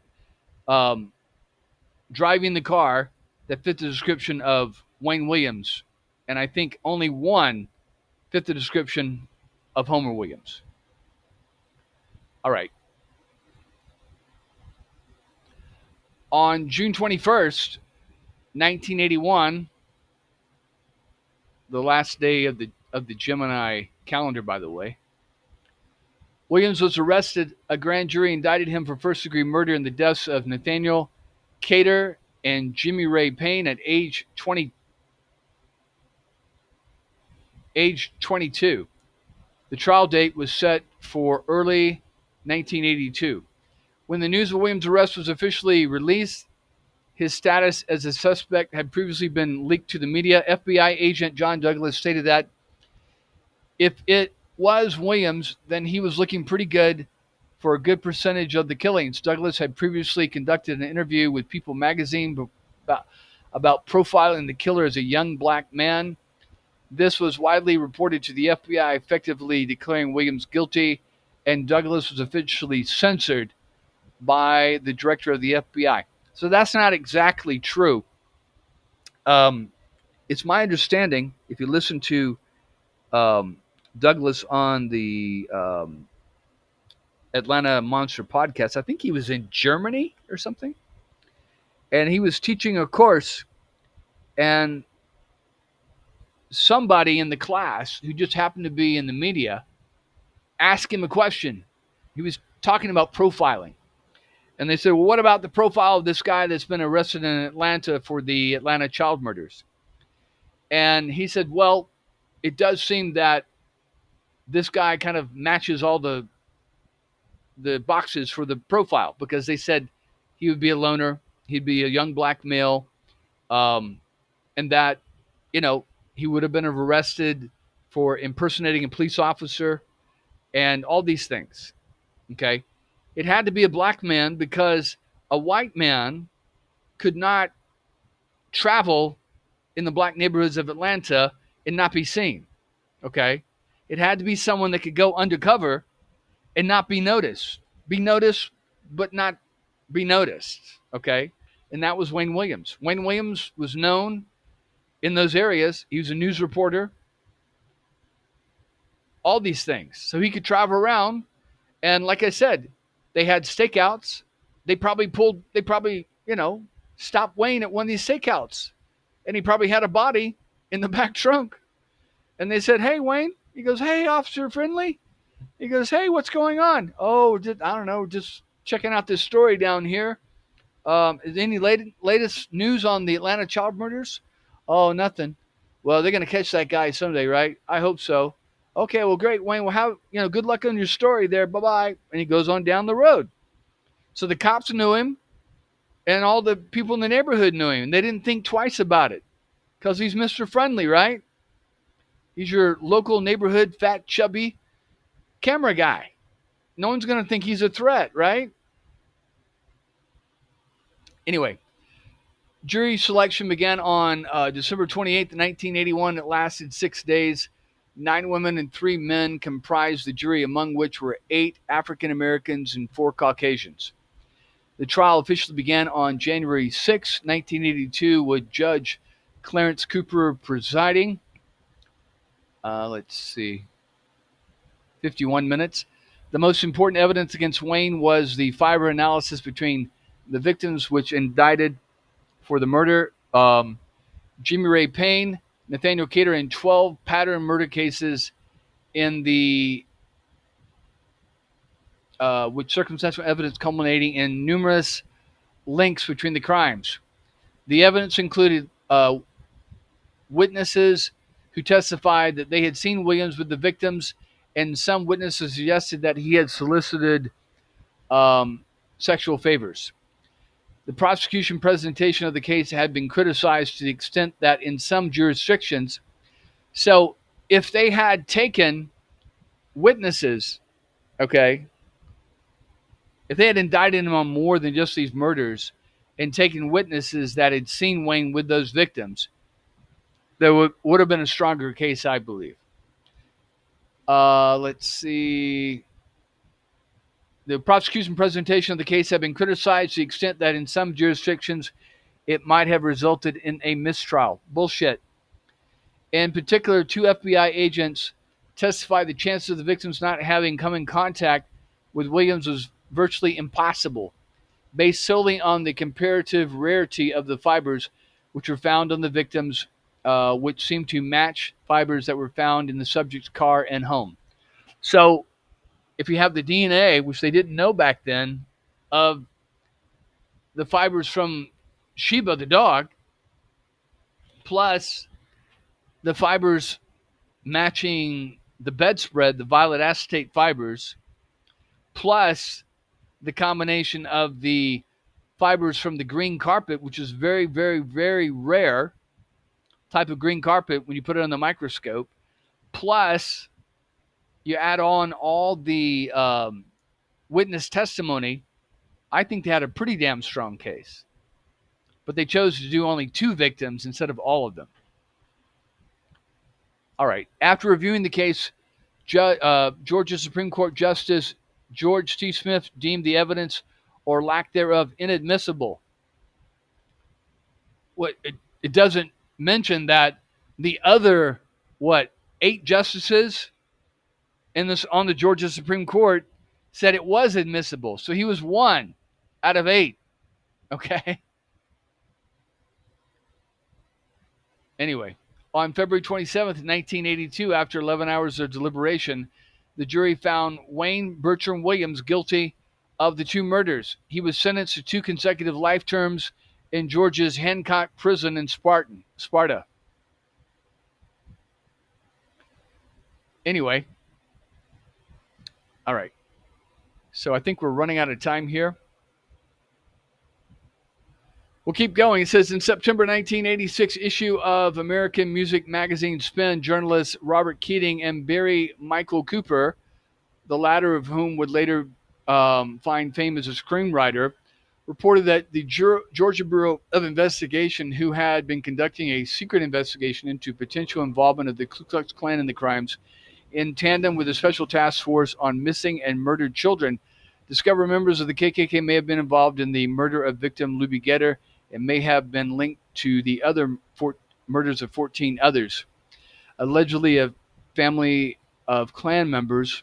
S1: driving the car that fit the description of Wayne Williams. And I think only one fit the description of Homer Williams. All right. On June 21st, 1981, the last day of the Gemini calendar, by the way, Williams was arrested. A grand jury indicted him for first-degree murder in the deaths of Nathaniel Cater and Jimmy Ray Payne at age 22. The trial date was set for early 1982. When the news of Williams' arrest was officially released, his status as a suspect had previously been leaked to the media. FBI agent John Douglas stated that if it was Williams, then he was looking pretty good for a good percentage of the killings. Douglas had previously conducted an interview with People magazine about profiling the killer as a young black man. This was widely reported to the FBI, effectively declaring Williams guilty, and Douglas was officially censored by the director of the FBI. So that's not exactly true. It's my understanding, if you listen to Douglas on the Atlanta Monster podcast, I think he was in Germany or something, and he was teaching a course, and somebody in the class who just happened to be in the media asked him a question. He was talking about profiling. And they said, well, what about the profile of this guy that's been arrested in Atlanta for the Atlanta child murders? And he said, well, it does seem that this guy kind of matches all the boxes for the profile, because they said he would be a loner, he'd be a young black male, and that, you know, he would have been arrested for impersonating a police officer and all these things. Okay. It had to be a black man because a white man could not travel in the black neighborhoods of Atlanta and not be seen. Okay. It had to be someone that could go undercover and not be noticed. Be noticed, but not be noticed. Okay. And that was Wayne Williams. Wayne Williams was known in those areas. He was a news reporter, all these things. So he could travel around. And like I said, they had stakeouts. They probably, stopped Wayne at one of these stakeouts. And he probably had a body in the back trunk. And they said, "Hey, Wayne." He goes, "Hey, Officer Friendly." He goes, "Hey, what's going on?" "Oh, I don't know, just checking out this story down here. Is any latest news on the Atlanta child murders?" "Oh, nothing." "Well, they're going to catch that guy someday, right?" "I hope so." "Okay, well, great, Wayne. Well, good luck on your story there. Bye-bye." And he goes on down the road. So the cops knew him, and all the people in the neighborhood knew him. And they didn't think twice about it because he's Mr. Friendly, right? He's your local neighborhood fat, chubby camera guy. No one's going to think he's a threat, right? Anyway, jury selection began on December 28th, 1981. It lasted 6 days. 9 women and 3 men comprised the jury, among which were 8 African Americans and 4 Caucasians. The trial officially began on January 6, 1982, with Judge Clarence Cooper presiding. Let's see, 51 minutes. The most important evidence against Wayne was the fiber analysis between the victims, which indicted for the murder Jimmy Ray Payne, Nathaniel Cater, and 12 pattern murder cases in the with circumstantial evidence culminating in numerous links between the crimes. The evidence included witnesses who testified that they had seen Williams with the victims, and some witnesses suggested that he had solicited sexual favors. The prosecution presentation of the case had been criticized to the extent that in some jurisdictions, so if they had taken witnesses, okay, if they had indicted him on more than just these murders and taken witnesses that had seen Wayne with those victims, there would have been a stronger case, I believe. Let's see. The prosecution presentation of the case had been criticized to the extent that in some jurisdictions it might have resulted in a mistrial. Bullshit. In particular, 2 FBI agents testified the chances of the victims not having come in contact with Williams was virtually impossible, based solely on the comparative rarity of the fibers which were found on the victims, which seemed to match fibers that were found in the subject's car and home. So if you have the DNA, which they didn't know back then, of the fibers from Sheba the dog, plus the fibers matching the bedspread, the violet acetate fibers, plus the combination of the fibers from the green carpet, which is very, very, very rare type of green carpet when you put it on the microscope, plus you add on all the witness testimony, I think they had a pretty damn strong case. But they chose to do only 2 victims instead of all of them. All right. After reviewing the case, Georgia Supreme Court Justice George T. Smith deemed the evidence or lack thereof inadmissible. It doesn't mention that the other 8 justices on the Georgia Supreme Court said it was admissible. So he was 1 out of 8. Okay. Anyway, on February 27th, 1982, after 11 hours of deliberation, the jury found Wayne Bertram Williams guilty of the 2 murders. He was sentenced to 2 consecutive life terms in Georgia's Hancock Prison in Sparta. Anyway, all right. So I think we're running out of time here. We'll keep going. It says, in September 1986 issue of American Music Magazine Spin, journalists Robert Keating and Barry Michael Cooper, the latter of whom would later find fame as a screenwriter, reported that the Georgia Bureau of Investigation, who had been conducting a secret investigation into potential involvement of the Ku Klux Klan in the crimes, in tandem with a special task force on missing and murdered children, discovered members of the KKK may have been involved in the murder of victim Luby Getter and may have been linked to the other murders of 14 others. Allegedly, a family of Klan members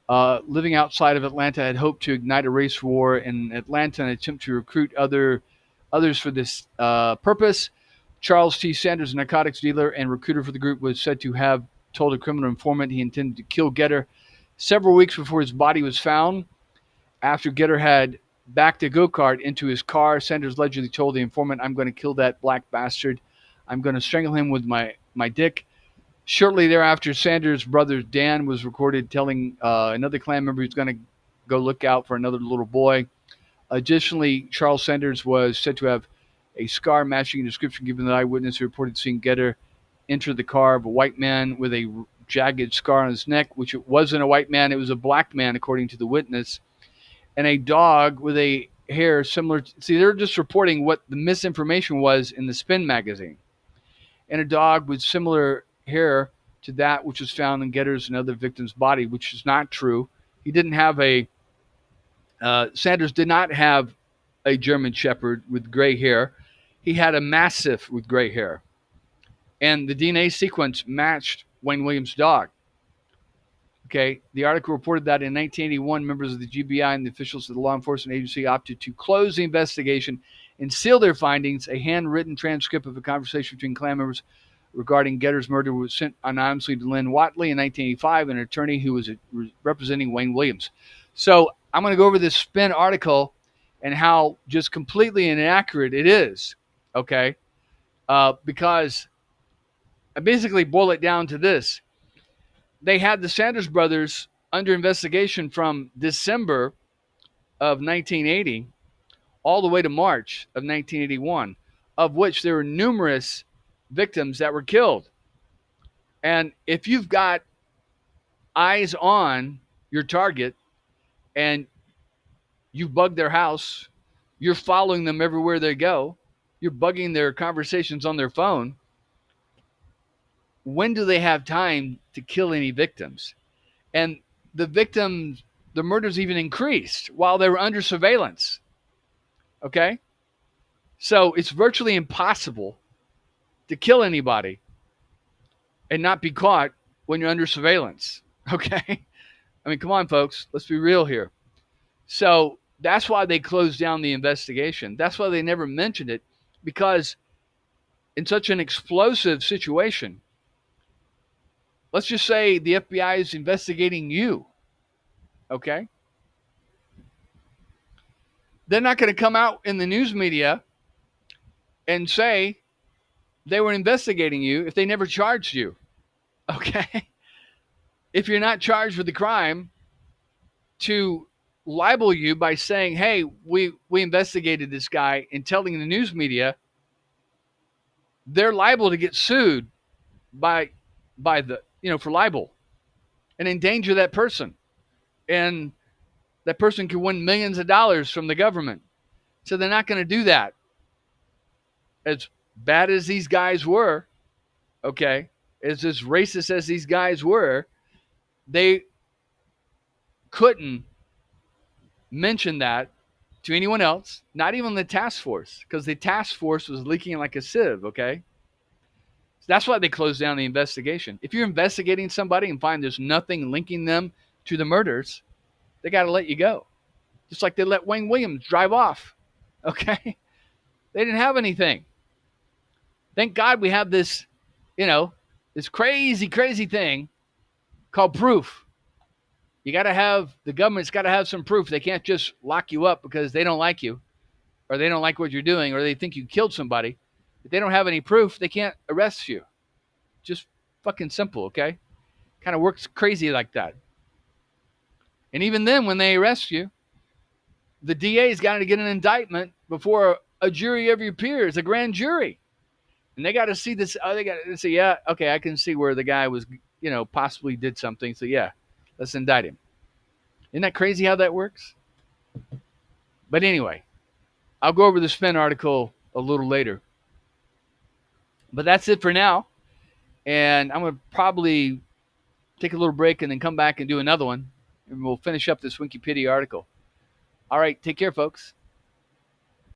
S1: living outside of Atlanta had hoped to ignite a race war in Atlanta and attempt to recruit others for this purpose. Charles T. Sanders, a narcotics dealer and recruiter for the group, was said to have told a criminal informant he intended to kill Getter several weeks before his body was found. After Getter had backed a go-kart into his car, Sanders allegedly told the informant, "I'm going to kill that black bastard. I'm going to strangle him with my dick." Shortly thereafter, Sanders' brother Dan was recorded telling another Klan member he's going to go look out for another little boy. Additionally, Charles Sanders was said to have a scar matching a description given the eyewitness who reported seeing Getter enter the car of a white man with a jagged scar on his neck, which it wasn't a white man, it was a black man, according to the witness, and a dog with a hair similar to, see, they're just reporting what the misinformation was in the Spin magazine. And a dog with similar hair to that which was found in Getter's and other victims' body, which is not true. He didn't have Sanders did not have a German Shepherd with gray hair. He had a Mastiff with gray hair. And the DNA sequence matched Wayne Williams' dog. Okay, the article reported that in 1981, members of the GBI and the officials of the law enforcement agency opted to close the investigation and seal their findings. A handwritten transcript of a conversation between Klan members regarding Getter's murder was sent anonymously to Lynn Watley in 1985, an attorney who was representing Wayne Williams. So I'm going to go over this Spin article and how just completely inaccurate it is, okay? Because I basically boil it down to this. They had the Sanders brothers under investigation from December of 1980 all the way to March of 1981, of which there were numerous victims that were killed. And if you've got eyes on your target and you've bugged their house, you're following them everywhere they go, you're bugging their conversations on their phone, when do they have time to kill any victims? And the murders even increased while they were under surveillance. Okay? So it's virtually impossible to kill anybody and not be caught when you're under surveillance. Okay? I mean, come on, folks. Let's be real here. So that's why they closed down the investigation. That's why they never mentioned it, because in such an explosive situation, let's just say the FBI is investigating you. Okay? They're not going to come out in the news media and say they were investigating you if they never charged you. Okay? If you're not charged with the crime, to libel you by saying, "Hey, we investigated this guy," and telling the news media, they're liable to get sued by the, for libel and endanger that person. And that person could win millions of dollars from the government. So they're not going to do that. As bad as these guys were, okay, as racist as these guys were, they couldn't mention that to anyone else, not even the task force, because the task force was leaking like a sieve, okay? So that's why they closed down the investigation. If you're investigating somebody and find there's nothing linking them to the murders, they got to let you go. Just like they let Wayne Williams drive off, okay? They didn't have anything. Thank God we have this, this crazy, crazy thing called proof. You got to have, the government's got to have some proof. They can't just lock you up because they don't like you or they don't like what you're doing or they think you killed somebody. If they don't have any proof, they can't arrest you. Just fucking simple, okay? Kind of works crazy like that. And even then, when they arrest you, the DA's got to get an indictment before a jury of your peers, a grand jury. And they got to see this. They got to say, yeah, okay, I can see where the guy was, possibly did something. So, yeah, let's indict him. Isn't that crazy how that works? But anyway, I'll go over the Spin article a little later. But that's it for now. And I'm going to probably take a little break and then come back and do another one. And we'll finish up this Wikipedia article. All right, take care, folks.